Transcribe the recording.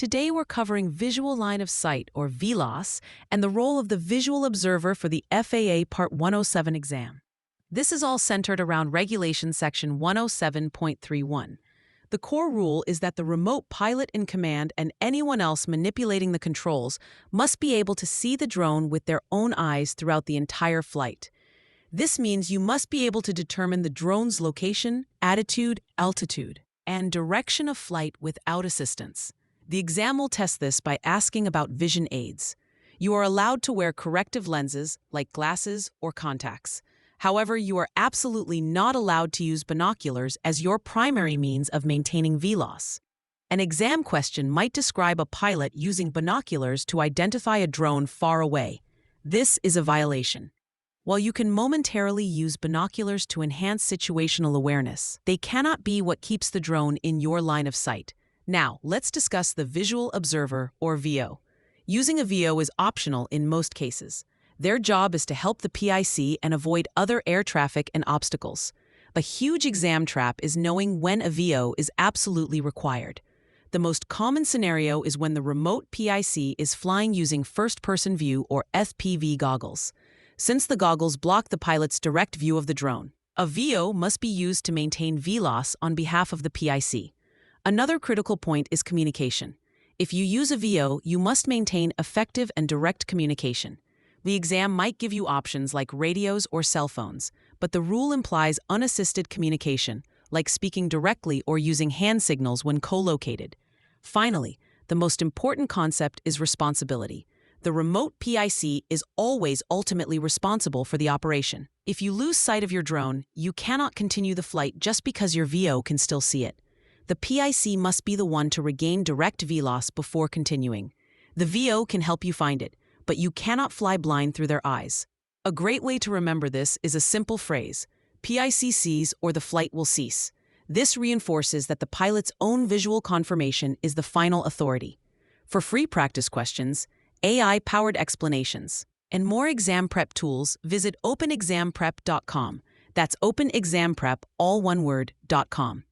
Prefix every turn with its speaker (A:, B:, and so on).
A: Today we're covering visual line of sight, or VLOS, and the role of the visual observer for the FAA Part 107 exam. This is all centered around Regulation Section 107.31. The core rule is that the remote pilot in command and anyone else manipulating the controls must be able to see the drone with their own eyes throughout the entire flight. This means you must be able to determine the drone's location, attitude, altitude, and direction of flight without assistance. The exam will test this by asking about vision aids. You are allowed to wear corrective lenses, like glasses or contacts. However, you are absolutely not allowed to use binoculars as your primary means of maintaining VLOS. An exam question might describe a pilot using binoculars to identify a drone far away. This is a violation. While you can momentarily use binoculars to enhance situational awareness, they cannot be what keeps the drone in your line of sight. Now, let's discuss the visual observer, or VO. Using a VO is optional in most cases. Their job is to help the PIC and avoid other air traffic and obstacles. A huge exam trap is knowing when a VO is absolutely required. The most common scenario is when the remote PIC is flying using first-person view, or FPV goggles. Since the goggles block the pilot's direct view of the drone, a VO must be used to maintain VLOS on behalf of the PIC. Another critical point is communication. If you use a VO, you must maintain effective and direct communication. The exam might give you options like radios or cell phones, but the rule implies unassisted communication, like speaking directly or using hand signals when co-located. Finally, the most important concept is responsibility. The remote PIC is always ultimately responsible for the operation. If you lose sight of your drone, you cannot continue the flight just because your VO can still see it. The PIC must be the one to regain direct VLOS before continuing. The VO can help you find it, but you cannot fly blind through their eyes. A great way to remember this is a simple phrase: PIC sees or the flight will cease. This reinforces that the pilot's own visual confirmation is the final authority. For free practice questions, AI-powered explanations, and more exam prep tools, visit openexamprep.com. That's openexamprep, all one word, .com.